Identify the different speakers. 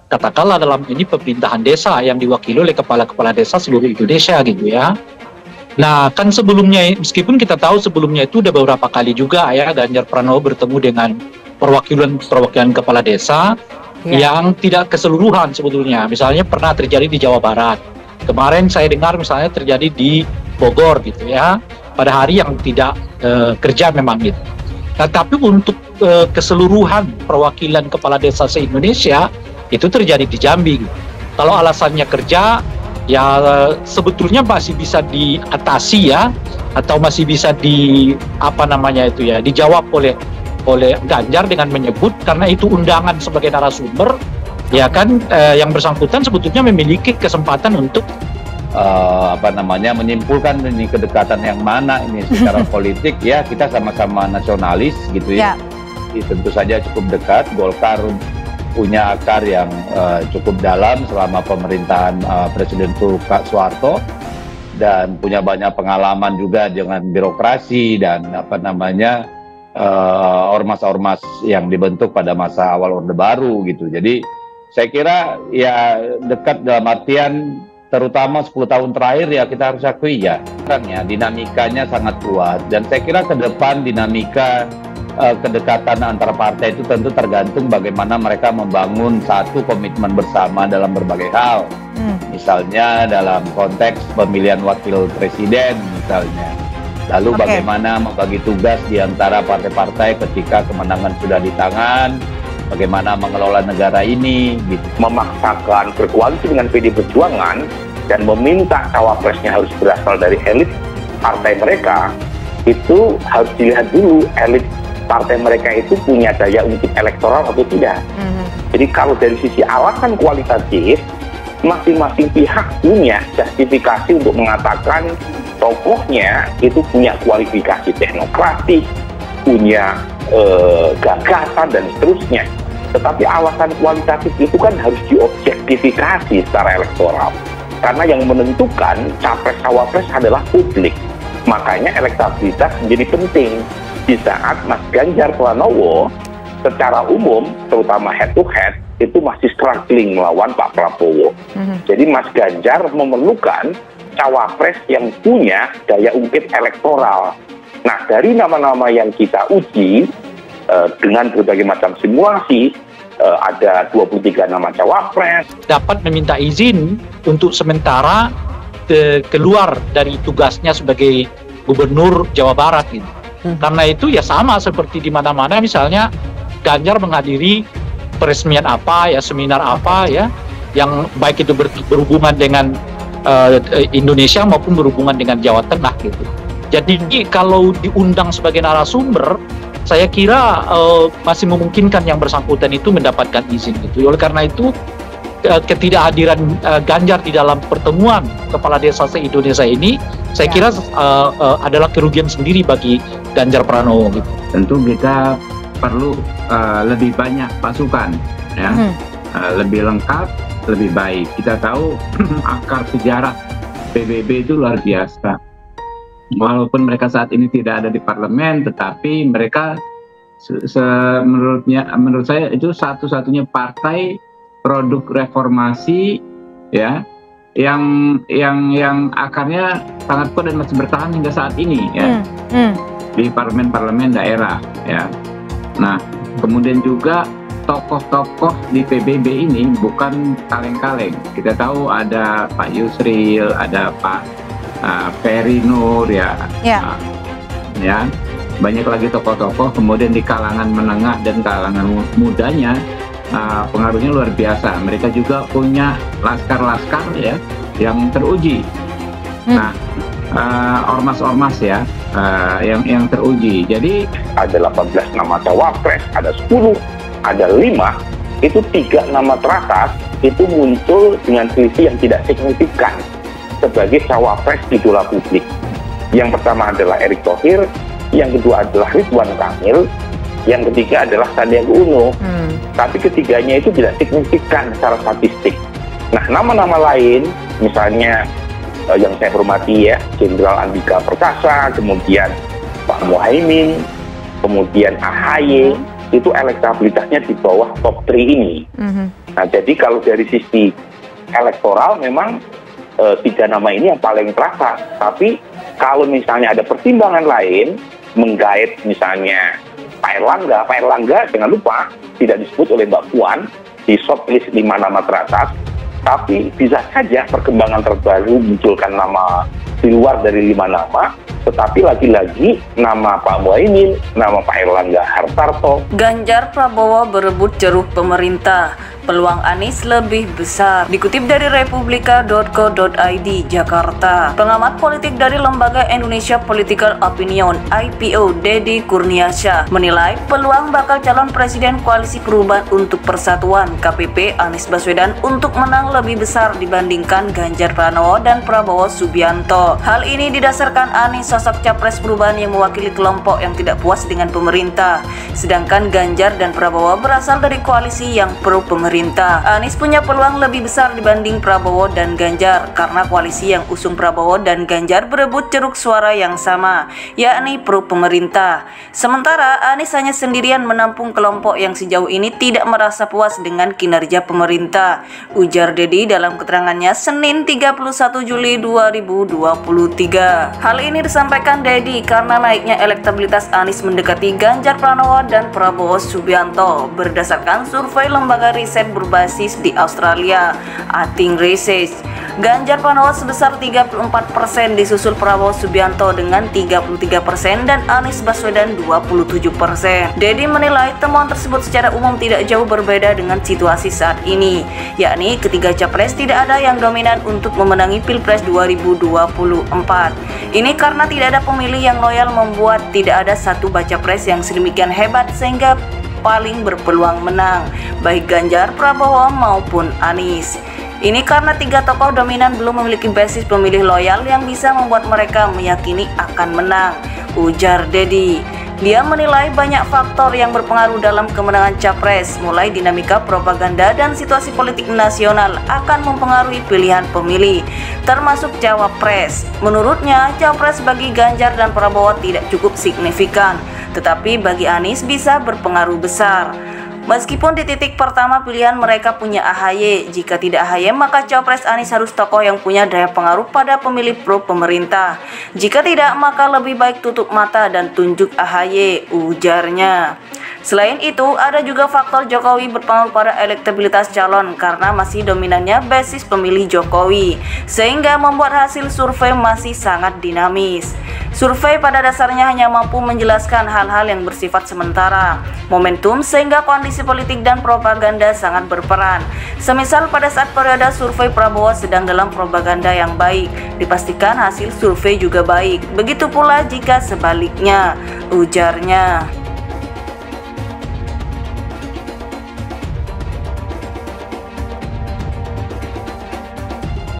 Speaker 1: katakanlah dalam ini pemerintahan desa yang diwakili oleh kepala-kepala desa seluruh Indonesia gitu ya. Nah, kan sebelumnya, meskipun kita tahu sebelumnya itu udah beberapa kali juga ya Ganjar Pranowo bertemu dengan perwakilan kepala desa yang tidak keseluruhan sebetulnya. Misalnya pernah terjadi di Jawa Barat. Kemarin saya dengar misalnya terjadi di Bogor gitu ya, pada hari yang tidak kerja memang gitu. Nah, tapi untuk keseluruhan perwakilan kepala desa se-Indonesia itu terjadi di Jambi gitu. Kalau alasannya kerja, ya sebetulnya masih bisa diatasi ya, atau masih bisa dijawab oleh Ganjar dengan menyebut karena itu undangan sebagai narasumber, ya kan yang bersangkutan sebetulnya memiliki kesempatan untuk
Speaker 2: menyimpulkan ini kedekatan yang mana ini secara politik ya, kita sama-sama nasionalis gitu ya. Tentu saja cukup dekat. Golkar punya akar yang cukup dalam selama pemerintahan Presiden Soeharto dan punya banyak pengalaman juga dengan birokrasi dan ormas-ormas yang dibentuk pada masa awal Orde Baru gitu. Jadi saya kira ya dekat dalam artian terutama 10 tahun terakhir ya kita harus akui ya, dinamikanya sangat kuat dan saya kira ke depan dinamika kedekatan antar partai itu tentu tergantung bagaimana mereka membangun satu komitmen bersama dalam berbagai hal. Misalnya dalam konteks pemilihan wakil presiden misalnya. Lalu bagaimana membagi tugas di antara partai-partai ketika kemenangan sudah di tangan, bagaimana mengelola negara ini, gitu.
Speaker 3: Memaksakan berkoalisi dengan PD Perjuangan dan meminta cawapresnya harus berasal dari elit partai mereka, itu harus dilihat dulu elit partai mereka itu punya daya ungkit elektoral atau tidak. Jadi kalau dari sisi alasan kualitatif, masing-masing pihak punya justifikasi untuk mengatakan tokohnya itu punya kualifikasi teknokratik, punya gagasan dan seterusnya. Tetapi alasan kualitatif itu kan harus diobjektifikasi secara elektoral. Karena yang menentukan capres-cawapres adalah publik. Makanya elektabilitas menjadi penting. Di saat Mas Ganjar Pranowo secara umum, terutama head to head, itu masih struggling melawan Pak Prabowo. Jadi Mas Ganjar memerlukan cawapres yang punya daya ungkit elektoral. Nah, dari nama-nama yang kita uji dengan berbagai macam simulasi, ada 23 nama cawapres.
Speaker 1: Dapat meminta izin untuk sementara keluar dari tugasnya sebagai gubernur Jawa Barat gitu. Karena itu ya sama seperti di mana-mana misalnya Ganjar menghadiri peresmian apa ya, seminar apa ya, yang baik itu berhubungan dengan Indonesia maupun berhubungan dengan Jawa Tengah gitu. Jadi kalau diundang sebagai narasumber, saya kira masih memungkinkan yang bersangkutan itu mendapatkan izin gitu. Oleh karena itu ketidakhadiran Ganjar di dalam pertemuan kepala desa se-Indonesia ini, saya kira adalah kerugian sendiri bagi Ganjar Pranowo gitu.
Speaker 4: Tentu kita perlu lebih banyak pasukan, ya, lebih lengkap, lebih baik. Kita tahu akar sejarah PBB itu luar biasa. Walaupun mereka saat ini tidak ada di parlemen, tetapi mereka menurut saya itu satu-satunya partai produk reformasi, ya, yang akarnya sangat kuat dan masih bertahan hingga saat ini, ya, di parlemen-parlemen daerah, ya. Nah, kemudian juga tokoh-tokoh di PBB ini bukan kaleng-kaleng. Kita tahu ada Pak Yusril, ada Pak Ferry Nur, ya, ya, banyak lagi tokoh-tokoh. Kemudian di kalangan menengah dan kalangan mudanya pengaruhnya luar biasa. Mereka juga punya laskar-laskar, ya, yang teruji. Nah, ormas-ormas, ya, yang teruji. Jadi
Speaker 3: ada 18 nama cawapres, ada 10, ada 5. Itu 3 nama teratas itu muncul dengan selisih yang tidak signifikan sebagai cawapres idola publik. Yang pertama adalah Erick Thohir, yang kedua adalah Ridwan Kamil, yang ketiga adalah Sandiaga Uno. Tapi ketiganya itu tidak signifikan secara statistik. Nah, nama-nama lain, misalnya yang saya hormati, ya, Jenderal Andika Perkasa, kemudian Pak Muhaimin, kemudian AHY, itu elektabilitasnya di bawah top 3 ini. Nah, jadi kalau dari sisi elektoral memang 3 nama ini yang paling terasa. Tapi kalau misalnya ada pertimbangan lain menggait misalnya Pak Erlangga jangan lupa tidak disebut oleh Mbak Puan di shortlist 5 nama teratas, tapi bisa saja perkembangan terbaru munculkan nama di luar dari 5 nama, tetapi lagi-lagi nama Pak Muhaimin, nama Pak Erlangga Hartarto.
Speaker 5: Ganjar Prabowo berebut ceruk pemerintah, peluang Anies lebih besar. Dikutip dari republika.co.id Jakarta, pengamat politik dari Lembaga Indonesia Political Opinion IPO Deddy Kurniasyah menilai peluang bakal calon presiden Koalisi Perubahan untuk Persatuan KPP Anies Baswedan untuk menang lebih besar dibandingkan Ganjar Pranowo dan Prabowo Subianto. Hal ini didasarkan Anies sosok capres perubahan yang mewakili kelompok yang tidak puas dengan pemerintah, sedangkan Ganjar dan Prabowo berasal dari koalisi yang pro pemerintah. Anies punya peluang lebih besar dibanding Prabowo dan Ganjar karena koalisi yang usung Prabowo dan Ganjar berebut ceruk suara yang sama, yakni pro pemerintah. Sementara Anies hanya sendirian menampung kelompok yang sejauh ini tidak merasa puas dengan kinerja pemerintah, ujar Deddy dalam keterangannya Senin 31 Juli 2023. Hal ini disampaikan Deddy karena naiknya elektabilitas Anies mendekati Ganjar Pranowo dan Prabowo Subianto berdasarkan survei lembaga riset berbasis di Australia, Ating Research. Ganjar Pranowo sebesar 34%, disusul Prabowo Subianto dengan 33% dan Anies Baswedan 27%. Deddy menilai temuan tersebut secara umum tidak jauh berbeda dengan situasi saat ini, yakni ketiga capres tidak ada yang dominan untuk memenangi Pilpres 2024. Ini karena tidak ada pemilih yang loyal membuat tidak ada satu baca pres yang sedemikian hebat sehingga paling berpeluang menang, baik Ganjar, Prabowo maupun Anies. Ini karena 3 tokoh dominan belum memiliki basis pemilih loyal yang bisa membuat mereka meyakini akan menang, ujar Deddy. Dia menilai banyak faktor yang berpengaruh dalam kemenangan capres, mulai dinamika propaganda dan situasi politik nasional akan mempengaruhi pilihan pemilih, termasuk cawapres. Menurutnya, cawapres bagi Ganjar dan Prabowo tidak cukup signifikan, tetapi bagi Anies bisa berpengaruh besar. Meskipun di titik pertama pilihan mereka punya AHY, jika tidak AHY maka Cawapres Anies harus tokoh yang punya daya pengaruh pada pemilih pro pemerintah. Jika tidak maka lebih baik tutup mata dan tunjuk AHY, ujarnya. Selain itu, ada juga faktor Jokowi berpengaruh pada elektabilitas calon karena masih dominannya basis pemilih Jokowi, sehingga membuat hasil survei masih sangat dinamis. Survei pada dasarnya hanya mampu menjelaskan hal-hal yang bersifat sementara, momentum, sehingga kondisi politik dan propaganda sangat berperan. Semisal pada saat periode survei Prabowo sedang dalam propaganda yang baik, dipastikan hasil survei juga baik. Begitu pula jika sebaliknya, ujarnya.